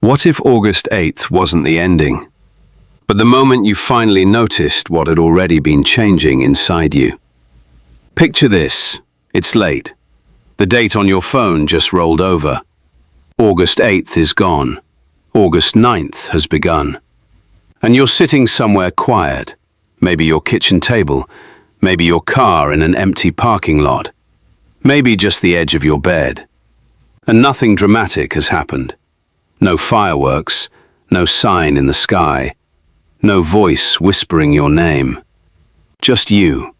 What if August 8th wasn't the ending, but the moment you finally noticed what had already been changing inside you? Picture this. It's late. The date on your phone just rolled over. August 8th is gone. August 9th has begun. And you're sitting somewhere quiet, maybe your kitchen table, maybe your car in an empty parking lot, maybe just the edge of your bed. And nothing dramatic has happened. No fireworks, no sign in the sky, no voice whispering your name. Just you,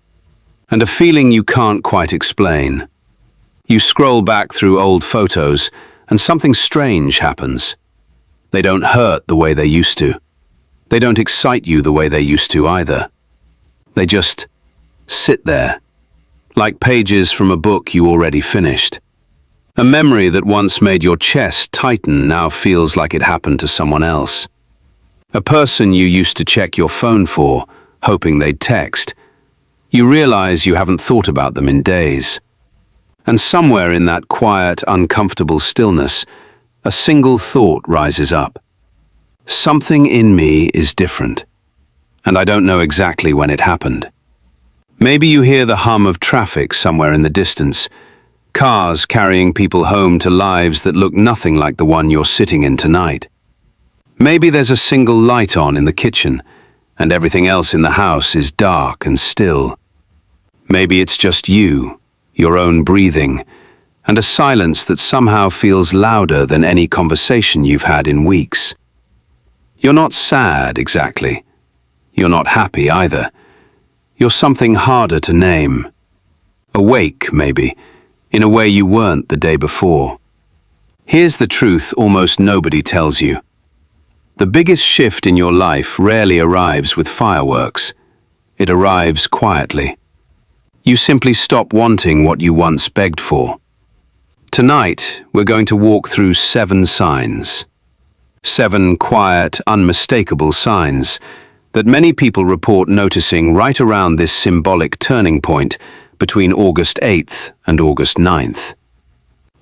and a feeling you can't quite explain. You scroll back through old photos, and something strange happens. They don't hurt the way they used to. They don't excite you the way they used to either. They just sit there, like pages from a book you already finished. A memory that once made your chest tighten now feels like it happened to someone else. A person you used to check your phone for, hoping they'd text. You realize you haven't thought about them in days. And somewhere in that quiet, uncomfortable stillness, a single thought rises up. Something in me is different, and I don't know exactly when it happened. Maybe you hear the hum of traffic somewhere in the distance, cars carrying people home to lives that look nothing like the one you're sitting in tonight. Maybe there's a single light on in the kitchen, and everything else in the house is dark and still. Maybe it's just you, your own breathing, and a silence that somehow feels louder than any conversation you've had in weeks. You're not sad, exactly. You're not happy either. You're something harder to name. Awake, maybe, in a way you weren't the day before. Here's the truth almost nobody tells you. The biggest shift in your life rarely arrives with fireworks. It arrives quietly. You simply stop wanting what you once begged for. Tonight, we're going to walk through 7 signs. 7 quiet, unmistakable signs that many people report noticing right around this symbolic turning point between August 8th and August 9th.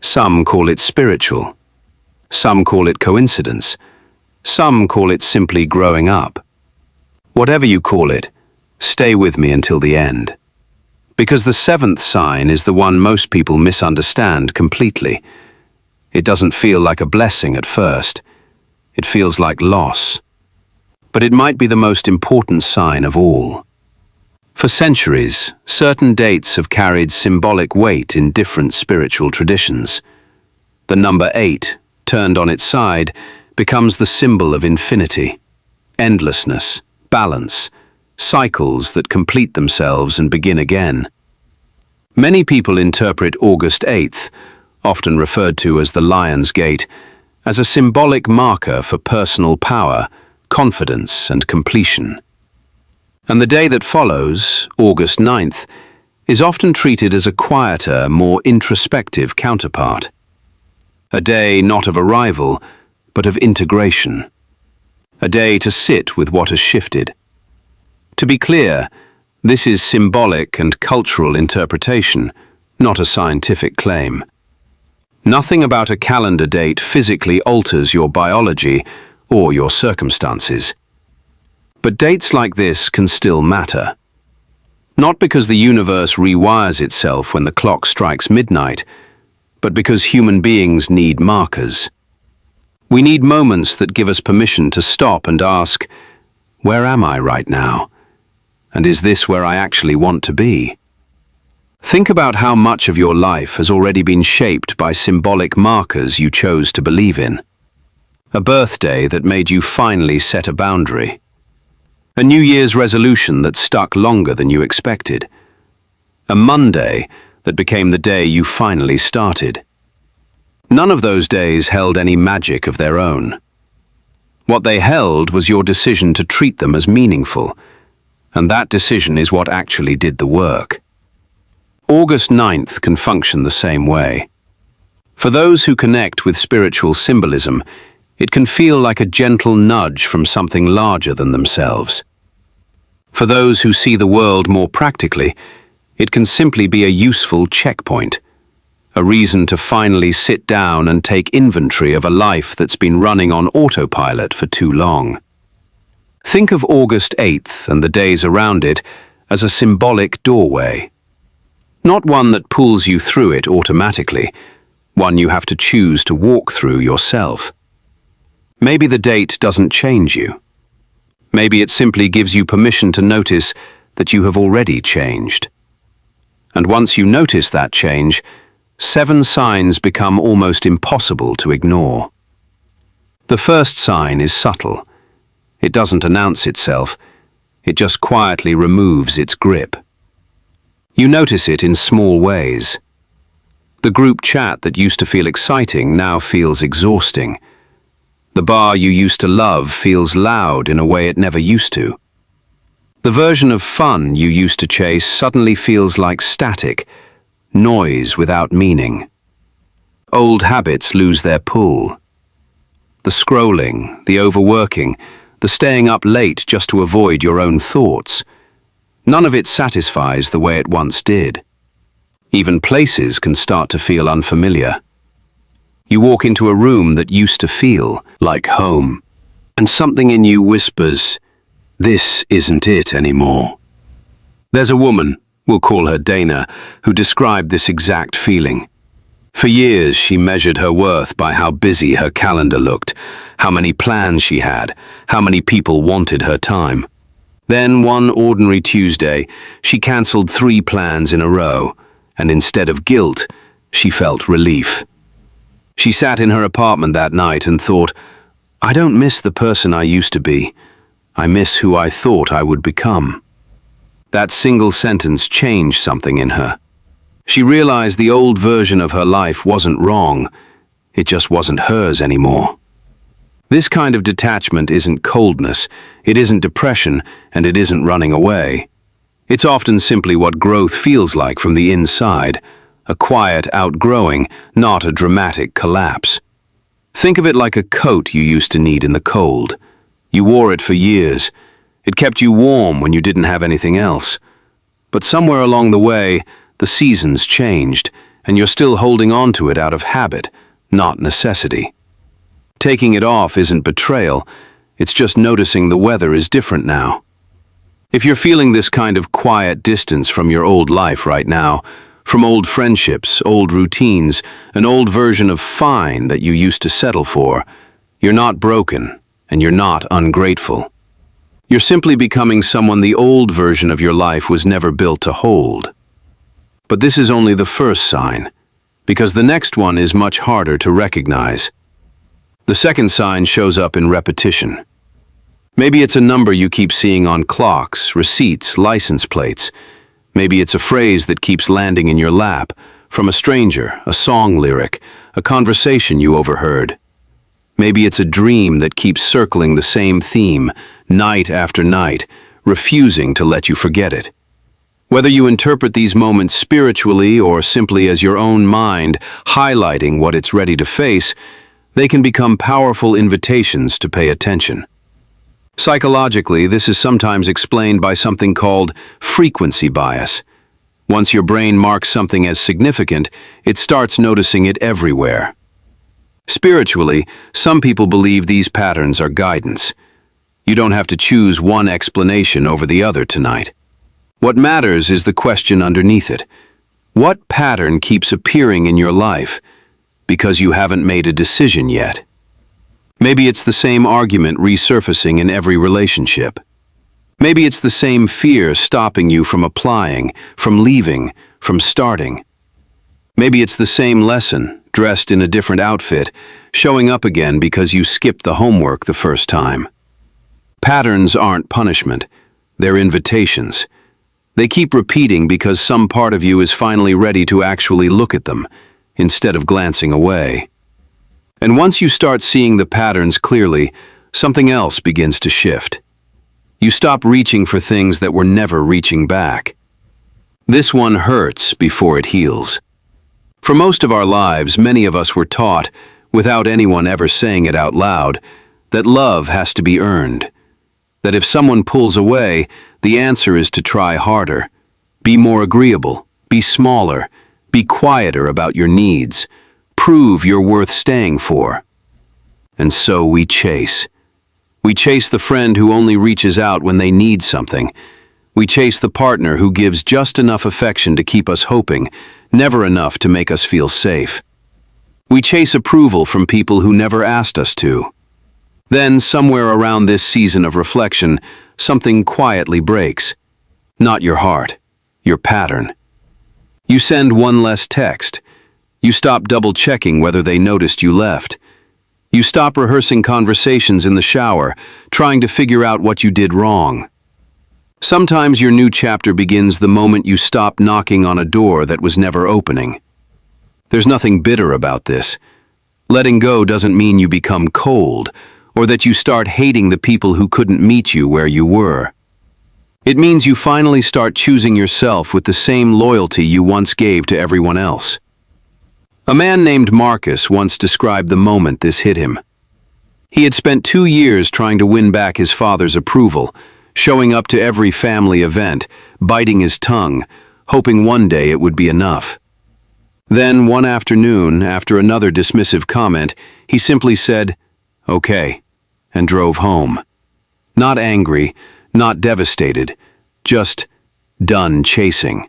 Some call it spiritual. Some call it coincidence. Some call it simply growing up. Whatever you call it, stay with me until the end. Because the 7th sign is the one most people misunderstand completely. It doesn't feel like a blessing at first. It feels like loss. But it might be the most important sign of all. For centuries, certain dates have carried symbolic weight in different spiritual traditions. The number 8, turned on its side, becomes the symbol of infinity, endlessness, balance, cycles that complete themselves and begin again. Many people interpret August 8th, often referred to as the Lion's Gate, as a symbolic marker for personal power, confidence, and completion. And the day that follows, August 9th, is often treated as a quieter, more introspective counterpart. A day not of arrival, but of integration. A day to sit with what has shifted. To be clear, this is symbolic and cultural interpretation, not a scientific claim. Nothing about a calendar date physically alters your biology or your circumstances. But dates like this can still matter. Not because the universe rewires itself when the clock strikes midnight, but because human beings need markers. We need moments that give us permission to stop and ask, where am I right now? And is this where I actually want to be? Think about how much of your life has already been shaped by symbolic markers you chose to believe in. A birthday that made you finally set a boundary. A New Year's resolution that stuck longer than you expected. A Monday that became the day you finally started. None of those days held any magic of their own. What they held was your decision to treat them as meaningful, and that decision is what actually did the work. August 9th can function the same way. For those who connect with spiritual symbolism, it can feel like a gentle nudge from something larger than themselves. For those who see the world more practically, it can simply be a useful checkpoint, a reason to finally sit down and take inventory of a life that's been running on autopilot for too long. Think of August 8th and the days around it as a symbolic doorway. Not one that pulls you through it automatically, one you have to choose to walk through yourself. Maybe the date doesn't change you. Maybe it simply gives you permission to notice that you have already changed. And once you notice that change, 7 signs become almost impossible to ignore. The first sign is subtle. It doesn't announce itself. It just quietly removes its grip. You notice it in small ways. The group chat that used to feel exciting now feels exhausting. The bar you used to love feels loud in a way it never used to. The version of fun you used to chase suddenly feels like static, noise without meaning. Old habits lose their pull. The scrolling, the overworking, the staying up late just to avoid your own thoughts. None of it satisfies the way it once did. Even places can start to feel unfamiliar. You walk into a room that used to feel like home, and something in you whispers, "This isn't it anymore." There's a woman, we'll call her Dana, who described this exact feeling. For years, she measured her worth by how busy her calendar looked, how many plans she had, how many people wanted her time. Then, one ordinary Tuesday, she cancelled 3 plans in a row, and instead of guilt, she felt relief. She sat in her apartment that night and thought, "I don't miss the person I used to be. I miss who I thought I would become." That single sentence changed something in her. She realized the old version of her life wasn't wrong. It just wasn't hers anymore. This kind of detachment isn't coldness, it isn't depression, and it isn't running away. It's often simply what growth feels like from the inside, a quiet outgrowing, not a dramatic collapse. Think of it like a coat you used to need in the cold. You wore it for years. It kept you warm when you didn't have anything else. But somewhere along the way, the seasons changed, and you're still holding on to it out of habit, not necessity. Taking it off isn't betrayal, it's just noticing the weather is different now. If you're feeling this kind of quiet distance from your old life right now, from old friendships, old routines, an old version of fine that you used to settle for, you're not broken, and you're not ungrateful. You're simply becoming someone the old version of your life was never built to hold. But this is only the first sign, because the next one is much harder to recognize. The second sign shows up in repetition. Maybe it's a number you keep seeing on clocks, receipts, license plates. Maybe it's a phrase that keeps landing in your lap, from a stranger, a song lyric, a conversation you overheard. Maybe it's a dream that keeps circling the same theme, night after night, refusing to let you forget it. Whether you interpret these moments spiritually or simply as your own mind highlighting what it's ready to face, they can become powerful invitations to pay attention. Psychologically, this is sometimes explained by something called frequency bias. Once your brain marks something as significant, it starts noticing it everywhere. Spiritually, some people believe these patterns are guidance. You don't have to choose one explanation over the other tonight. What matters is the question underneath it. What pattern keeps appearing in your life because you haven't made a decision yet? Maybe it's the same argument resurfacing in every relationship. Maybe it's the same fear stopping you from applying, from leaving, from starting. Maybe it's the same lesson, dressed in a different outfit, showing up again because you skipped the homework the first time. Patterns aren't punishment, they're invitations. They keep repeating because some part of you is finally ready to actually look at them, instead of glancing away. And once you start seeing the patterns clearly, something else begins to shift. You stop reaching for things that were never reaching back. This one hurts before it heals. For most of our lives, many of us were taught, without anyone ever saying it out loud, that love has to be earned. That if someone pulls away, the answer is to try harder, be more agreeable, be smaller, Be quieter about your needs. Prove you're worth staying for. And so we chase. We chase the friend who only reaches out when they need something. We chase the partner who gives just enough affection to keep us hoping, never enough to make us feel safe. We chase approval from people who never asked us to. Then, somewhere around this season of reflection, something quietly breaks. Not your heart, your pattern. You send one less text. You stop double-checking whether they noticed you left. You stop rehearsing conversations in the shower, trying to figure out what you did wrong. Sometimes your new chapter begins the moment you stop knocking on a door that was never opening. There's nothing bitter about this. Letting go doesn't mean you become cold, or that you start hating the people who couldn't meet you where you were. It means you finally start choosing yourself with the same loyalty you once gave to everyone else. A man named Marcus once described the moment this hit him. He had spent 2 years trying to win back his father's approval, showing up to every family event, biting his tongue, hoping one day it would be enough. Then, one afternoon, after another dismissive comment, he simply said, "Okay," and drove home. Not angry, not devastated, just done chasing.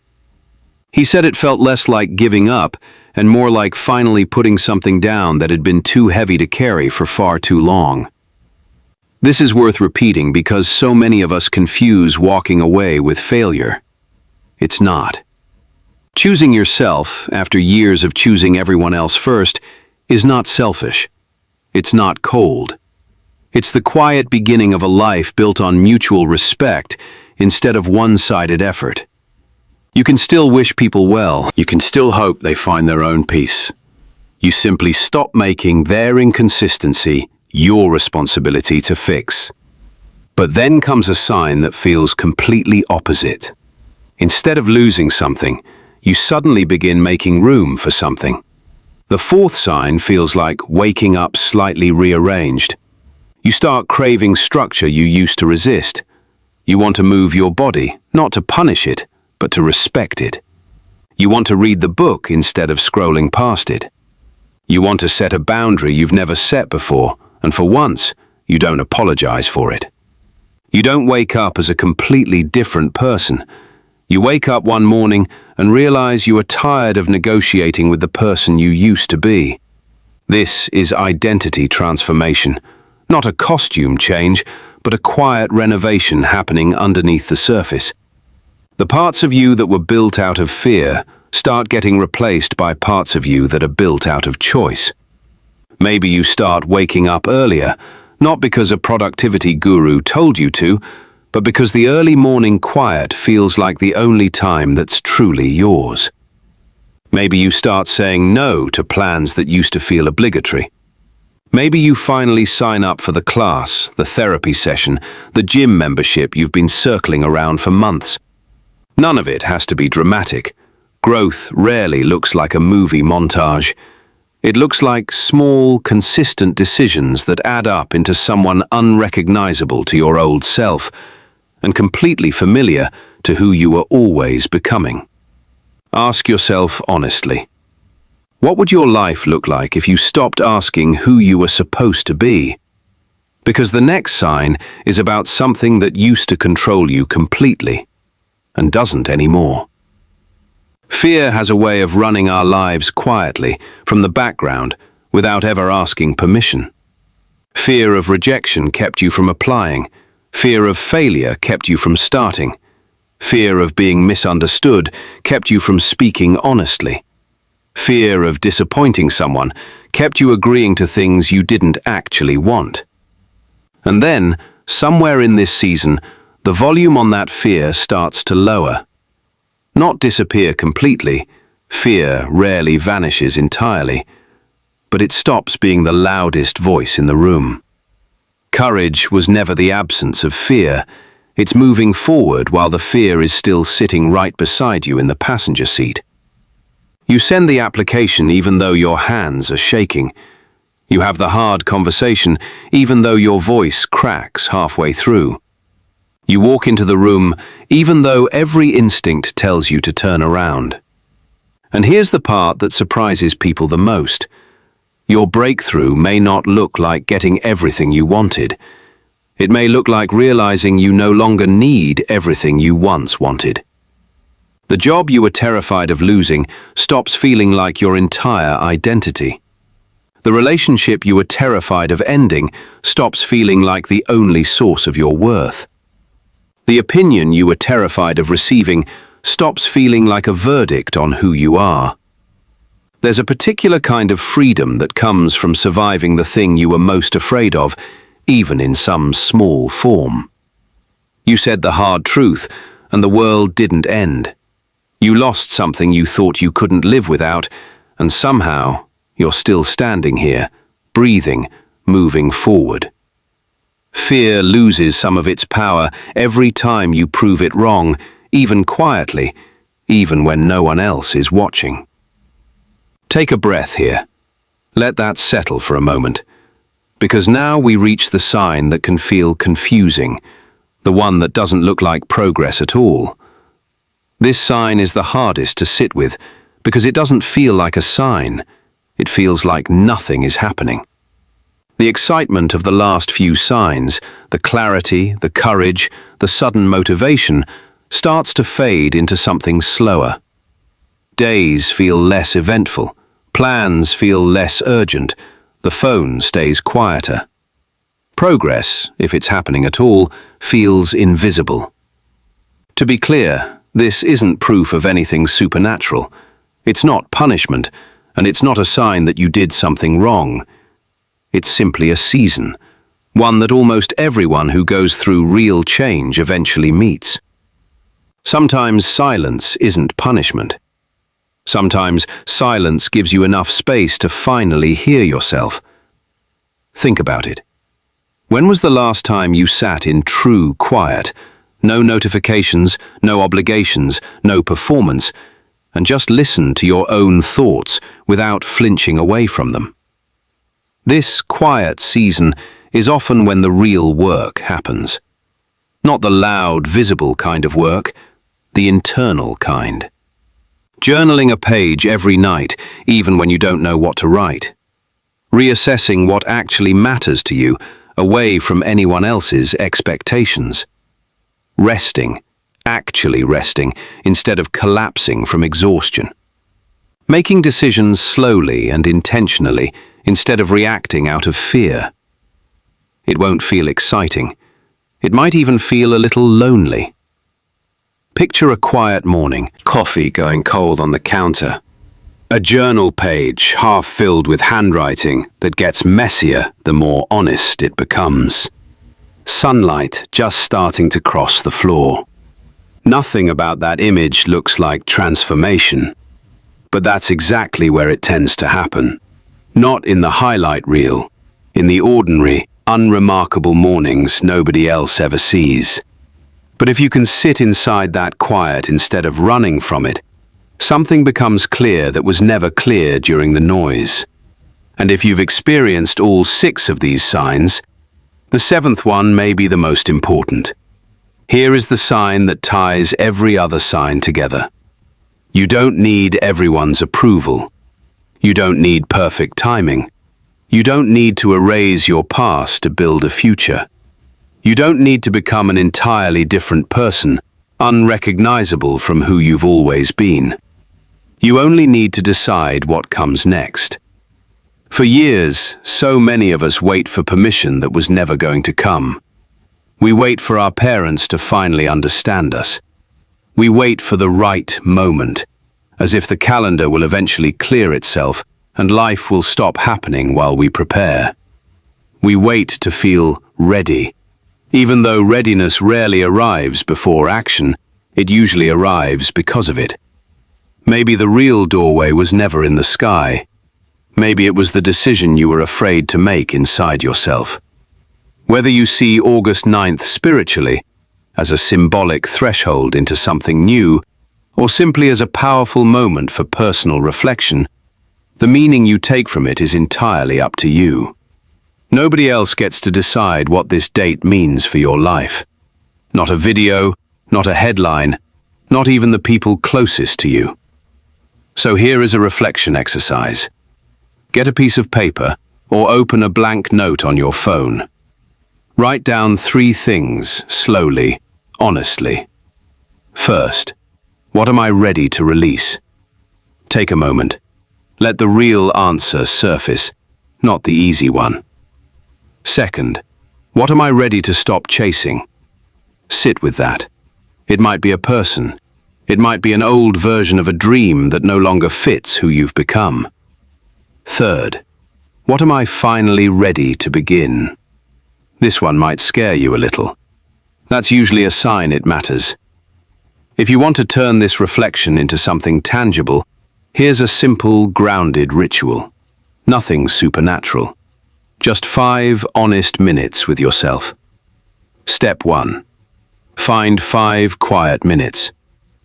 He said it felt less like giving up and more like finally putting something down that had been too heavy to carry for far too long. This is worth repeating because so many of us confuse walking away with failure. It's not. Choosing yourself, after years of choosing everyone else first, is not selfish. It's not cold. It's the quiet beginning of a life built on mutual respect instead of one-sided effort. You can still wish people well. You can still hope they find their own peace. You simply stop making their inconsistency your responsibility to fix. But then comes a sign that feels completely opposite. Instead of losing something, you suddenly begin making room for something. The fourth sign feels like waking up slightly rearranged. You start craving structure you used to resist. You want to move your body, not to punish it, but to respect it. You want to read the book instead of scrolling past it. You want to set a boundary you've never set before, and for once, you don't apologize for it. You don't wake up as a completely different person. You wake up one morning and realize you are tired of negotiating with the person you used to be. This is identity transformation, not a costume change, but a quiet renovation happening underneath the surface. The parts of you that were built out of fear start getting replaced by parts of you that are built out of choice. Maybe you start waking up earlier, not because a productivity guru told you to, but because the early morning quiet feels like the only time that's truly yours. Maybe you start saying no to plans that used to feel obligatory. Maybe you finally sign up for the class, the therapy session, the gym membership you've been circling around for months. None of it has to be dramatic. Growth rarely looks like a movie montage. It looks like small, consistent decisions that add up into someone unrecognizable to your old self, and completely familiar to who you were always becoming. Ask yourself honestly, what would your life look like if you stopped asking who you were supposed to be? Because the next sign is about something that used to control you completely, and doesn't anymore. Fear has a way of running our lives quietly, from the background, without ever asking permission. Fear of rejection kept you from applying. Fear of failure kept you from starting. Fear of being misunderstood kept you from speaking honestly. Fear of disappointing someone kept you agreeing to things you didn't actually want. And then, somewhere in this season, the volume on that fear starts to lower. Not disappear completely. Fear rarely vanishes entirely, but it stops being the loudest voice in the room. Courage was never the absence of fear. It's moving forward while the fear is still sitting right beside you in the passenger seat. You send the application even though your hands are shaking. You have the hard conversation even though your voice cracks halfway through. You walk into the room even though every instinct tells you to turn around. And here's the part that surprises people the most. Your breakthrough may not look like getting everything you wanted. It may look like realizing you no longer need everything you once wanted. The job you were terrified of losing stops feeling like your entire identity. The relationship you were terrified of ending stops feeling like the only source of your worth. The opinion you were terrified of receiving stops feeling like a verdict on who you are. There's a particular kind of freedom that comes from surviving the thing you were most afraid of, even in some small form. You said the hard truth, and the world didn't end. You lost something you thought you couldn't live without, and somehow you're still standing here, breathing, moving forward. Fear loses some of its power every time you prove it wrong, even quietly, even when no one else is watching. Take a breath here. Let that settle for a moment. Because now we reach the sign that can feel confusing, the one that doesn't look like progress at all. This sign is the hardest to sit with because it doesn't feel like a sign. It feels like nothing is happening. The excitement of the last few signs, the clarity, the courage, the sudden motivation, starts to fade into something slower. Days feel less eventful. Plans feel less urgent. The phone stays quieter. Progress, if it's happening at all, feels invisible. To be clear, this isn't proof of anything supernatural. It's not punishment, and it's not a sign that you did something wrong. It's simply a season, one that almost everyone who goes through real change eventually meets. Sometimes silence isn't punishment. Sometimes silence gives you enough space to finally hear yourself. Think about it. When was the last time you sat in true quiet? No notifications, no obligations, no performance, and just listened to your own thoughts without flinching away from them. This quiet season is often when the real work happens. Not the loud, visible kind of work, the internal kind. Journaling a page every night, even when you don't know what to write. Reassessing what actually matters to you, away from anyone else's expectations. Resting, actually resting, instead of collapsing from exhaustion. Making decisions slowly and intentionally, instead of reacting out of fear. It won't feel exciting. It might even feel a little lonely. Picture a quiet morning, coffee going cold on the counter. A journal page half filled with handwriting that gets messier the more honest it becomes. Sunlight just starting to cross the floor. Nothing about that image looks like transformation. But that's exactly where it tends to happen. Not in the highlight reel, in the ordinary, unremarkable mornings nobody else ever sees. But if you can sit inside that quiet instead of running from it, something becomes clear that was never clear during the noise. And if you've experienced all 6 of these signs, the 7th one may be the most important. Here is the sign that ties every other sign together. You don't need everyone's approval. You don't need perfect timing. You don't need to erase your past to build a future. You don't need to become an entirely different person, unrecognizable from who you've always been. You only need to decide what comes next. For years, so many of us wait for permission that was never going to come. We wait for our parents to finally understand us. We wait for the right moment, as if the calendar will eventually clear itself and life will stop happening while we prepare. We wait to feel ready. Even though readiness rarely arrives before action, it usually arrives because of it. Maybe the real doorway was never in the sky. Maybe it was the decision you were afraid to make inside yourself. Whether you see August 9th spiritually, as a symbolic threshold into something new, or simply as a powerful moment for personal reflection, the meaning you take from it is entirely up to you. Nobody else gets to decide what this date means for your life. Not a video, not a headline, not even the people closest to you. So here is a reflection exercise. Get a piece of paper or open a blank note on your phone. Write down 3 things, slowly, honestly. First, what am I ready to release? Take a moment. Let the real answer surface, not the easy one. Second, what am I ready to stop chasing? Sit with that. It might be a person. It might be an old version of a dream that no longer fits who you've become. Third, what am I finally ready to begin? This one might scare you a little. That's usually a sign it matters. If you want to turn this reflection into something tangible, here's a simple, grounded ritual. Nothing supernatural. Just 5 honest minutes with yourself. Step 1. Find 5 quiet minutes.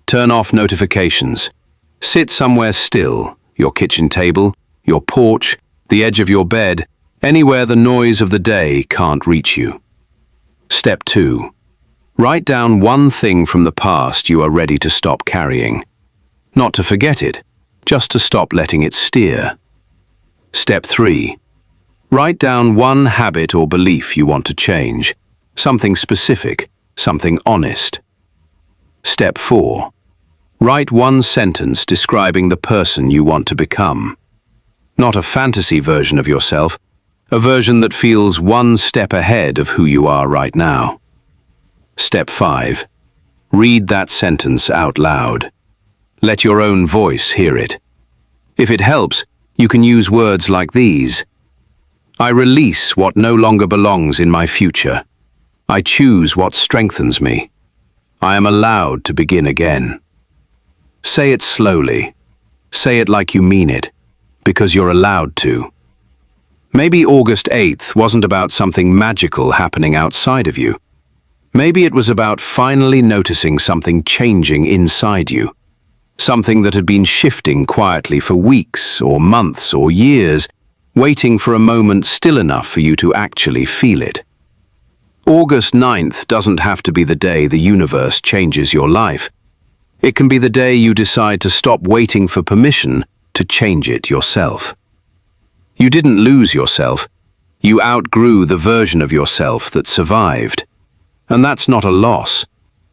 Turn off notifications. Sit somewhere still, your kitchen table, your porch, the edge of your bed, anywhere the noise of the day can't reach you. Step 2. Write down 1 thing from the past you are ready to stop carrying. Not to forget it, just to stop letting it steer. Step 3. Write down 1 habit or belief you want to change. Something specific, something honest. Step 4. Write 1 sentence describing the person you want to become. Not a fantasy version of yourself, a version that feels 1 step ahead of who you are right now. Step 5. Read that sentence out loud. Let your own voice hear it. If it helps, you can use words like these. I release what no longer belongs in my future. I choose what strengthens me. I am allowed to begin again. Say it slowly. Say it like you mean it, because you're allowed to. Maybe August 8th wasn't about something magical happening outside of you. Maybe it was about finally noticing something changing inside you. Something that had been shifting quietly for weeks or months or years, waiting for a moment still enough for you to actually feel it. August 9th doesn't have to be the day the universe changes your life. It can be the day you decide to stop waiting for permission to change it yourself. You didn't lose yourself. You outgrew the version of yourself that survived. And that's not a loss.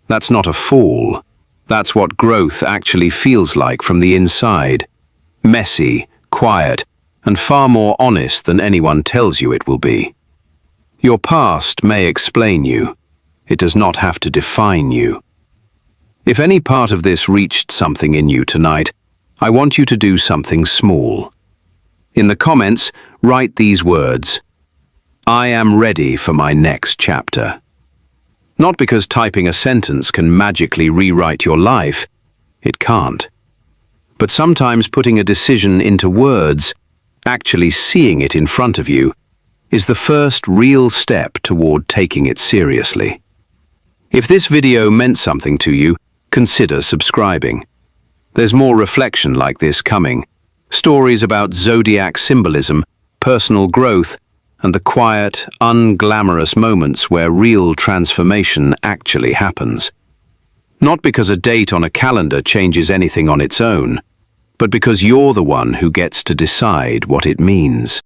That's not a fall. That's what growth actually feels like from the inside. Messy, quiet, and far more honest than anyone tells you it will be. Your past may explain you. It does not have to define you. If any part of this reached something in you tonight, I want you to do something small. In the comments, write these words. I am ready for my next chapter. Not because typing a sentence can magically rewrite your life. It can't. But sometimes putting a decision into words, actually seeing it in front of you, is the first real step toward taking it seriously. If this video meant something to you, consider subscribing. There's more reflection like this coming. Stories about zodiac symbolism, personal growth, and the quiet, unglamorous moments where real transformation actually happens. Not because a date on a calendar changes anything on its own, but because you're the one who gets to decide what it means.